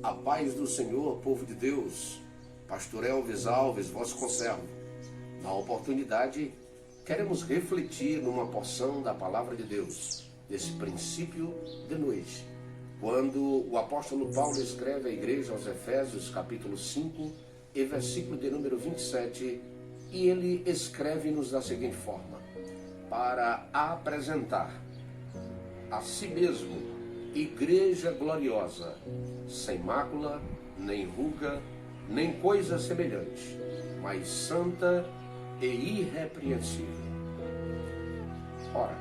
A paz do Senhor, povo de Deus, Pastor Elvis Alves, vosso conservo. Na oportunidade, queremos refletir numa porção da Palavra de Deus, desse princípio de noite, quando o apóstolo Paulo escreve à igreja aos Efésios, capítulo 5, e versículo de número 27, e ele escreve-nos da seguinte forma: para apresentar a si mesmo igreja gloriosa, sem mácula, nem ruga, nem coisa semelhante, mas santa e irrepreensível. Ora,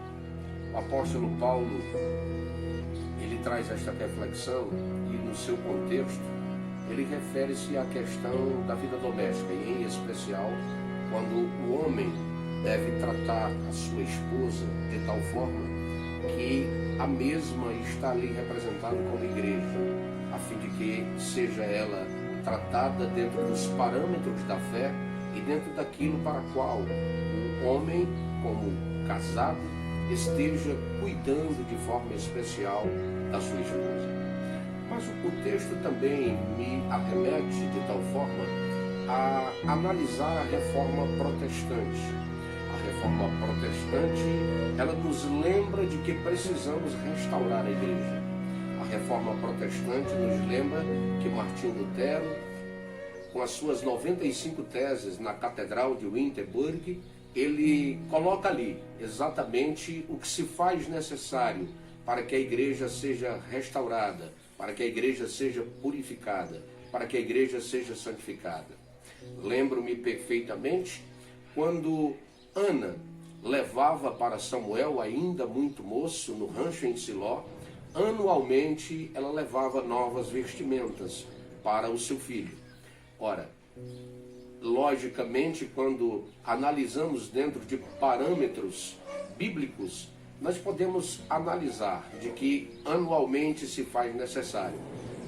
o apóstolo Paulo, ele traz esta reflexão e no seu contexto, ele refere-se à questão da vida doméstica e em especial quando o homem deve tratar a sua esposa de tal forma que a mesma está ali representada como igreja, a fim de que seja ela tratada dentro dos parâmetros da fé e dentro daquilo para qual o homem, como casado, esteja cuidando de forma especial da sua esposa. Mas o texto também me arremete de tal forma a analisar a reforma protestante. A reforma protestante, ela nos lembra de que precisamos restaurar a igreja. A reforma protestante nos lembra que Martinho Lutero, com as suas 95 teses na Catedral de Wittenberg, ele coloca ali exatamente o que se faz necessário para que a igreja seja restaurada, para que a igreja seja purificada, para que a igreja seja santificada. Lembro-me perfeitamente quando Ana levava para Samuel, ainda muito moço, no rancho em Siló, anualmente ela levava novas vestimentas para o seu filho. Ora, logicamente, quando analisamos dentro de parâmetros bíblicos, nós podemos analisar de que anualmente se faz necessário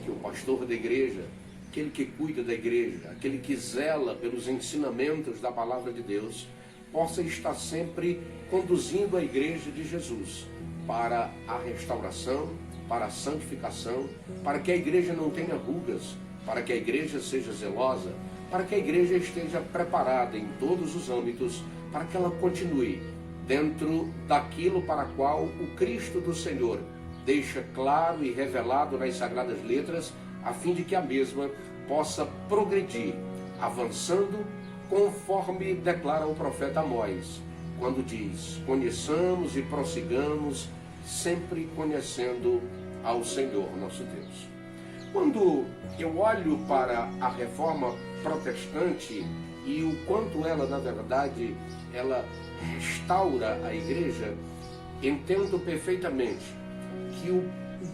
que o pastor da igreja, aquele que cuida da igreja, aquele que zela pelos ensinamentos da palavra de Deus, possa estar sempre conduzindo a igreja de Jesus para a restauração, para a santificação, para que a igreja não tenha rugas, para que a igreja seja zelosa, para que a igreja esteja preparada em todos os âmbitos, para que ela continue dentro daquilo para qual o Cristo do Senhor deixa claro e revelado nas Sagradas Letras, a fim de que a mesma possa progredir, avançando conforme declara o profeta Amós, quando diz: conheçamos e prossigamos, sempre conhecendo ao Senhor nosso Deus. Quando eu olho para a reforma protestante e o quanto ela, na verdade, ela restaura a igreja, entendo perfeitamente que o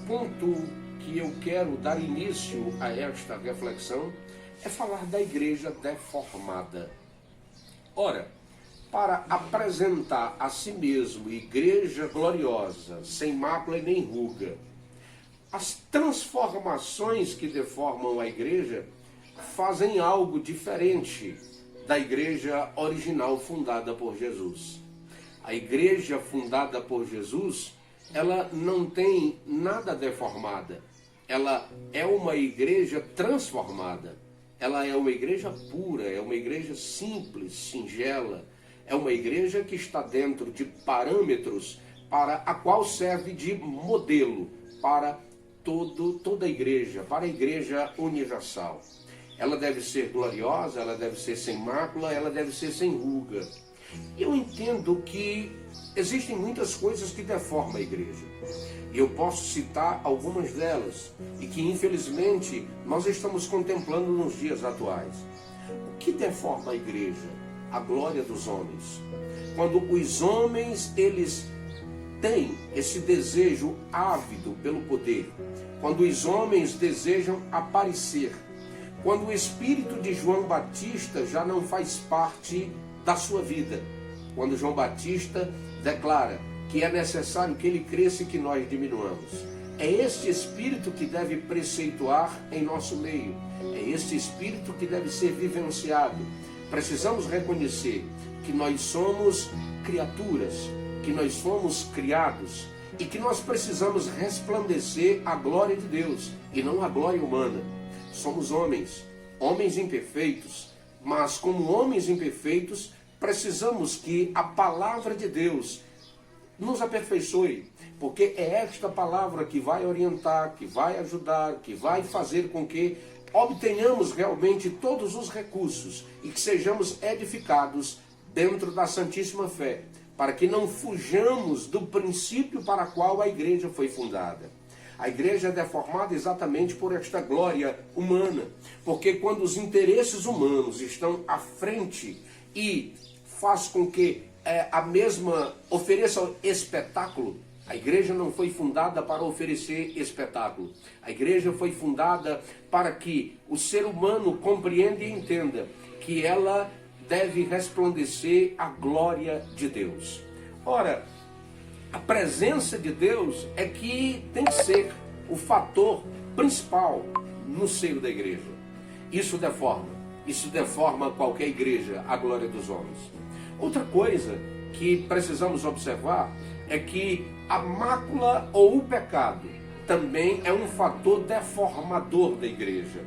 ponto que eu quero dar início a esta reflexão é falar da igreja deformada. Ora, para apresentar a si mesmo igreja gloriosa, sem mácula e nem ruga, as transformações que deformam a igreja fazem algo diferente da igreja original fundada por Jesus. A igreja fundada por Jesus, ela não tem nada deformada. Ela é uma igreja transformada. Ela é uma igreja pura, é uma igreja simples, singela. É uma igreja que está dentro de parâmetros para a qual serve de modelo para toda a igreja, para a igreja universal. Ela deve ser gloriosa, ela deve ser sem mácula, ela deve ser sem ruga. Eu entendo que existem muitas coisas que deformam a igreja. E eu posso citar algumas delas, e que infelizmente nós estamos contemplando nos dias atuais. O que deforma a igreja? A glória dos homens. Quando os homens, eles têm esse desejo ávido pelo poder, quando os homens desejam aparecer, quando o espírito de João Batista já não faz parte da sua vida, quando João Batista declara que é necessário que ele cresça e que nós diminuamos. É este espírito que deve preceituar em nosso meio, é este espírito que deve ser vivenciado. Precisamos reconhecer que nós somos criaturas, que nós fomos criados e que nós precisamos resplandecer a glória de Deus e não a glória humana. Somos homens, homens imperfeitos, mas como homens imperfeitos, precisamos que a palavra de Deus nos aperfeiçoe, porque é esta palavra que vai orientar, que vai ajudar, que vai fazer com que obtenhamos realmente todos os recursos e que sejamos edificados dentro da Santíssima Fé, para que não fujamos do princípio para o qual a igreja foi fundada. A igreja é deformada exatamente por esta glória humana, porque quando os interesses humanos estão à frente e faz com que a mesma ofereça espetáculo, a igreja não foi fundada para oferecer espetáculo. A igreja foi fundada para que o ser humano compreenda e entenda que ela deve resplandecer a glória de Deus. Ora, a presença de Deus é que tem que ser o fator principal no seio da igreja. Isso deforma qualquer igreja, a glória dos homens. Outra coisa que precisamos observar é que a mácula ou o pecado também é um fator deformador da igreja.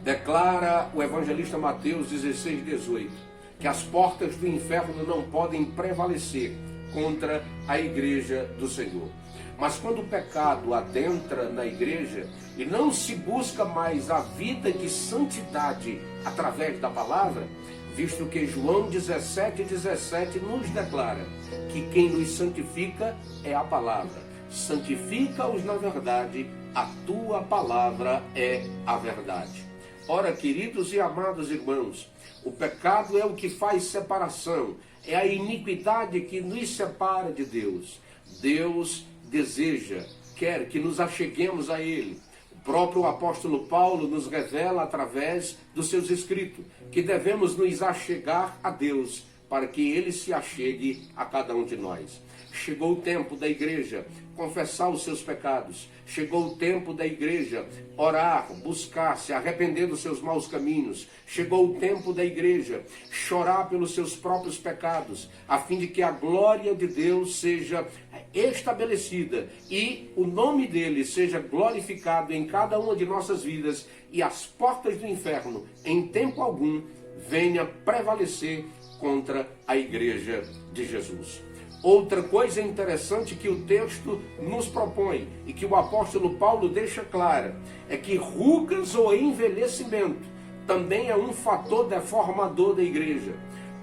Declara o evangelista Mateus 16:18, que as portas do inferno não podem prevalecer contra a igreja do Senhor. Mas quando o pecado adentra na igreja e não se busca mais a vida de santidade através da palavra, visto que João 17:17 nos declara que quem nos santifica é a palavra. Santifica-os na verdade, a tua palavra é a verdade. Ora, queridos e amados irmãos, o pecado é o que faz separação, é a iniquidade que nos separa de Deus. Deus deseja, quer que nos acheguemos a Ele. O próprio apóstolo Paulo nos revela através dos seus escritos que devemos nos achegar a Deus para que Ele se achegue a cada um de nós. Chegou o tempo da igreja confessar os seus pecados. Chegou o tempo da igreja orar, buscar, se arrepender dos seus maus caminhos. Chegou o tempo da igreja chorar pelos seus próprios pecados, a fim de que a glória de Deus seja estabelecida e o nome dele seja glorificado em cada uma de nossas vidas e as portas do inferno, em tempo algum, venha prevalecer contra a igreja de Jesus. Outra coisa interessante que o texto nos propõe e que o apóstolo Paulo deixa clara é que rugas ou envelhecimento também é um fator deformador da igreja.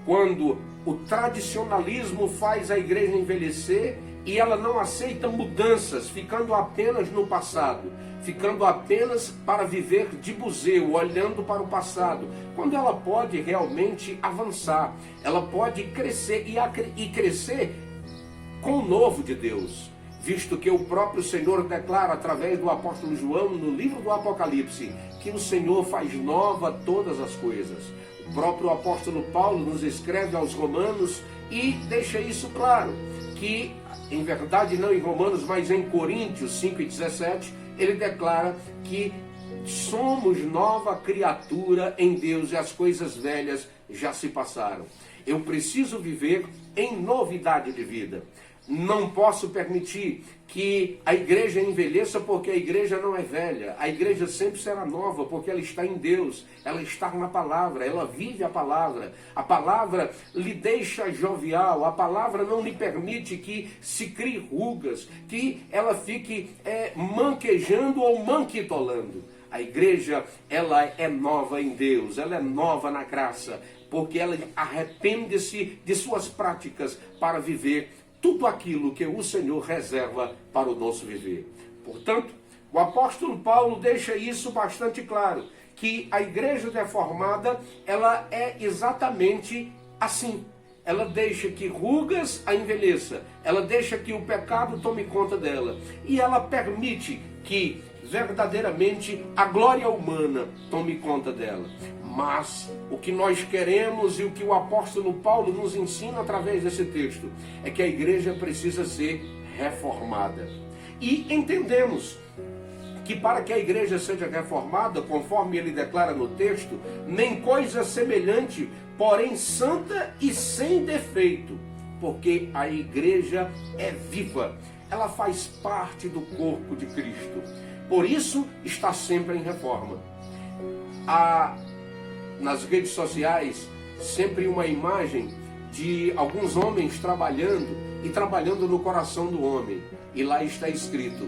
Quando o tradicionalismo faz a igreja envelhecer e ela não aceita mudanças, ficando apenas no passado, ficando apenas para viver de museu, olhando para o passado, quando ela pode realmente avançar, ela pode crescer e crescer com o novo de Deus, visto que o próprio Senhor declara através do apóstolo João no livro do Apocalipse que o Senhor faz nova todas as coisas. O próprio apóstolo Paulo nos escreve aos Romanos e deixa isso claro, que em verdade não em Romanos, mas em Coríntios 5:17, ele declara que somos nova criatura em Deus e as coisas velhas já se passaram. Eu preciso viver em novidade de vida. Não posso permitir que a igreja envelheça porque a igreja não é velha. A igreja sempre será nova porque ela está em Deus, ela está na palavra, ela vive a palavra. A palavra lhe deixa jovial, a palavra não lhe permite que se crie rugas, que ela fique manquejando ou manquitolando. A igreja, ela é nova em Deus, ela é nova na graça, porque ela arrepende-se de suas práticas para viver tudo aquilo que o Senhor reserva para o nosso viver. Portanto, o apóstolo Paulo deixa isso bastante claro, que a igreja deformada, ela é exatamente assim. Ela deixa que rugas a envelheça, ela deixa que o pecado tome conta dela, e ela permite que verdadeiramente a glória humana tome conta dela. Mas o que nós queremos e o que o apóstolo Paulo nos ensina através desse texto é que a igreja precisa ser reformada. E entendemos que para que a igreja seja reformada, conforme ele declara no texto, nem coisa semelhante, porém santa e sem defeito, porque a igreja é viva. ela faz parte do corpo de Cristo. Por isso, está sempre em reforma. Há nas redes sociais sempre uma imagem de alguns homens trabalhando no coração do homem. E lá está escrito: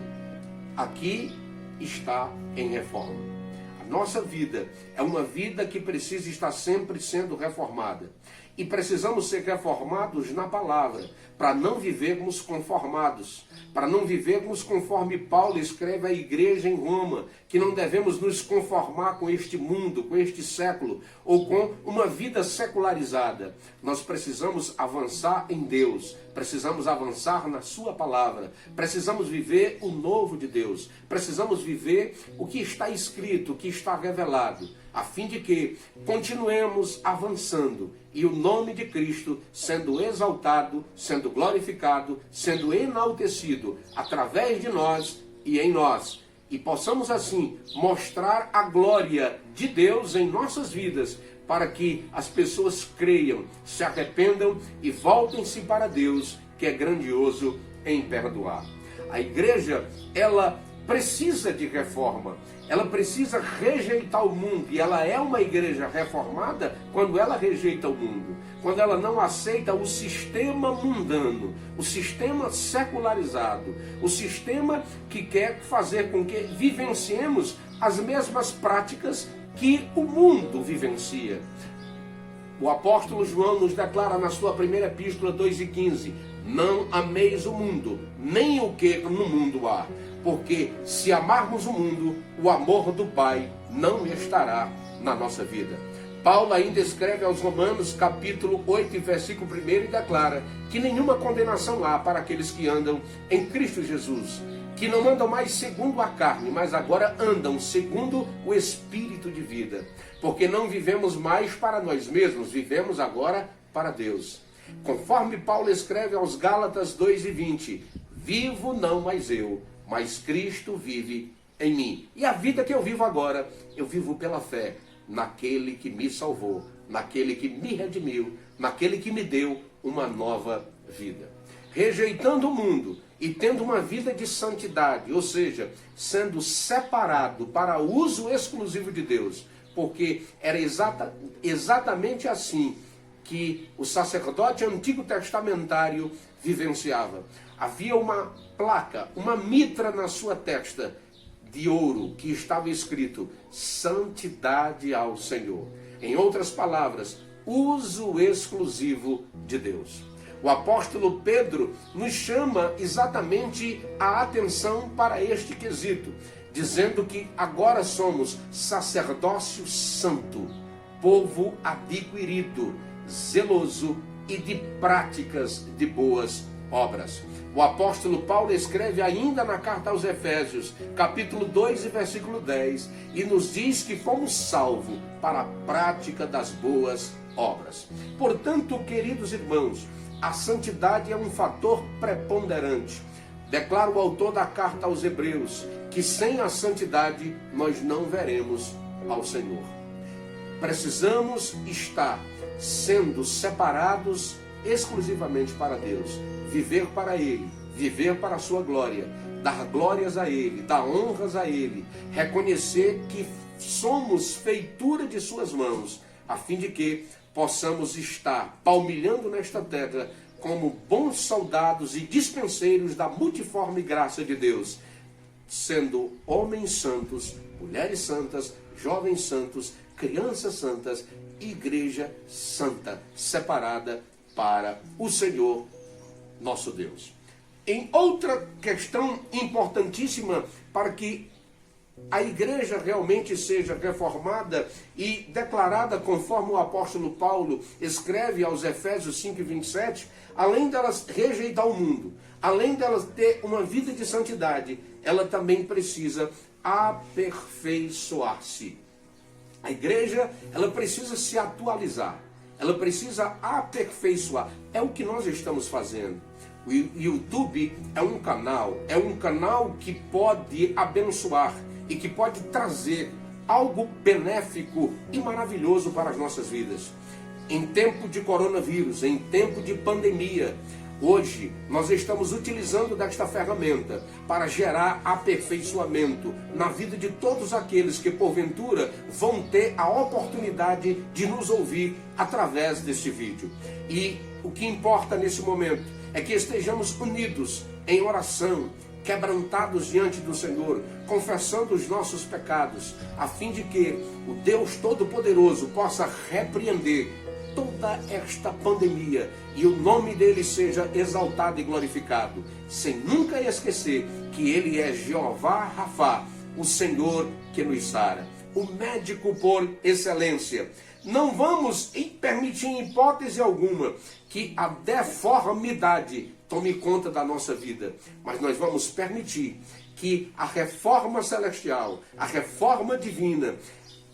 aqui está em reforma. A nossa vida é uma vida que precisa estar sempre sendo reformada. E precisamos ser reformados na palavra, para não vivermos conformados, para não vivermos conforme Paulo escreve à igreja em Roma, que não devemos nos conformar com este mundo, com este século, ou com uma vida secularizada. Nós precisamos avançar em Deus, precisamos avançar na sua palavra, precisamos viver o novo de Deus, precisamos viver o que está escrito, o que está revelado, a fim de que continuemos avançando e o nome de Cristo sendo exaltado, sendo glorificado, sendo enaltecido através de nós e em nós. E possamos assim mostrar a glória de Deus em nossas vidas, para que as pessoas creiam, se arrependam e voltem-se para Deus, que é grandioso em perdoar. A igreja, ela precisa de reforma, ela precisa rejeitar o mundo, e ela é uma igreja reformada quando ela rejeita o mundo, quando ela não aceita o sistema mundano, o sistema secularizado, o sistema que quer fazer com que vivenciemos as mesmas práticas que o mundo vivencia. O apóstolo João nos declara na sua primeira epístola 2:15: não ameis o mundo, nem o que no mundo há, porque se amarmos o mundo, o amor do Pai não estará na nossa vida. Paulo ainda escreve aos Romanos, capítulo 8, versículo 1, e declara que nenhuma condenação há para aqueles que andam em Cristo Jesus, que não andam mais segundo a carne, mas agora andam segundo o Espírito de vida. Porque não vivemos mais para nós mesmos, vivemos agora para Deus. Conforme Paulo escreve aos Gálatas 2:20, vivo não mais eu, mas Cristo vive em mim. E a vida que eu vivo agora, eu vivo pela fé naquele que me salvou, naquele que me redimiu, naquele que me deu uma nova vida. Rejeitando o mundo e tendo uma vida de santidade, ou seja, sendo separado para uso exclusivo de Deus, porque era exatamente assim que o sacerdote antigo testamentário vivenciava. Havia uma placa, uma mitra na sua testa de ouro, que estava escrito: santidade ao Senhor. Em outras palavras, uso exclusivo de Deus. O apóstolo Pedro nos chama exatamente a atenção para este quesito, dizendo que agora somos sacerdócio santo, povo adquirido, zeloso e de práticas de boas obras. O apóstolo Paulo escreve ainda na carta aos Efésios, capítulo 2 e versículo 10, e nos diz que fomos salvos para a prática das boas obras. Portanto, queridos irmãos, a santidade é um fator preponderante. Declara o autor da carta aos Hebreus que sem a santidade nós não veremos ao Senhor. Precisamos estar sendo separados exclusivamente para Deus, viver para Ele, viver para a sua glória, dar glórias a Ele, dar honras a Ele, reconhecer que somos feitura de suas mãos, a fim de que possamos estar palmilhando nesta terra como bons soldados e dispenseiros da multiforme graça de Deus, sendo homens santos, mulheres santas, jovens santos, crianças santas, igreja santa, separada para o Senhor nosso Deus. Em outra questão importantíssima para que a igreja realmente seja reformada e declarada conforme o apóstolo Paulo escreve aos Efésios 5:27, além delas rejeitar o mundo, além delas ter uma vida de santidade, ela também precisa aperfeiçoar-se. A igreja, ela precisa se atualizar, ela precisa aperfeiçoar. É o que nós estamos fazendo. O YouTube é um canal que pode abençoar e que pode trazer algo benéfico e maravilhoso para as nossas vidas. Em tempo de coronavírus, em tempo de pandemia, Hoje, nós estamos utilizando desta ferramenta para gerar aperfeiçoamento na vida de todos aqueles que, porventura, vão ter a oportunidade de nos ouvir através deste vídeo. E o que importa nesse momento é que estejamos unidos em oração, quebrantados diante do Senhor, confessando os nossos pecados, a fim de que o Deus Todo-Poderoso possa repreender toda esta pandemia e o nome dele seja exaltado e glorificado, sem nunca esquecer que ele é Jeová Rafá, o Senhor que nos sara, o médico por excelência. Não vamos permitir em hipótese alguma que a deformidade tome conta da nossa vida, mas nós vamos permitir que a reforma celestial, a reforma divina,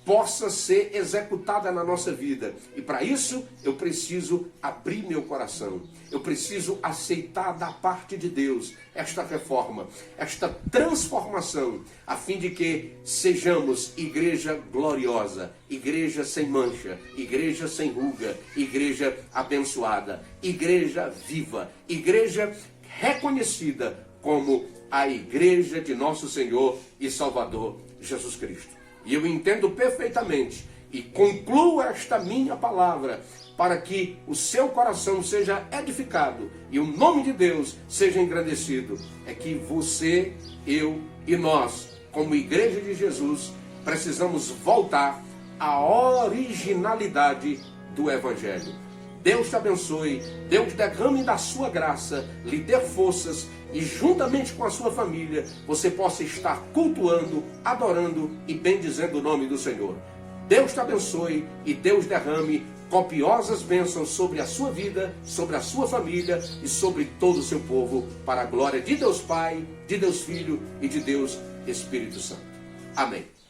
possa ser executada na nossa vida. E para isso eu preciso abrir meu coração. Eu preciso aceitar da parte de Deus esta reforma, esta transformação, a fim de que sejamos igreja gloriosa, igreja sem mancha, igreja sem ruga, igreja abençoada, igreja viva, igreja reconhecida como a igreja de nosso Senhor e Salvador Jesus Cristo. E eu entendo perfeitamente e concluo esta minha palavra para que o seu coração seja edificado e o nome de Deus seja engrandecido. É que você, eu e nós, como igreja de Jesus, precisamos voltar à originalidade do Evangelho. Deus te abençoe, Deus derrame da sua graça, lhe dê forças e juntamente com a sua família você possa estar cultuando, adorando e bendizendo o nome do Senhor. Deus te abençoe e Deus derrame copiosas bênçãos sobre a sua vida, sobre a sua família e sobre todo o seu povo, para a glória de Deus Pai, de Deus Filho e de Deus Espírito Santo. Amém.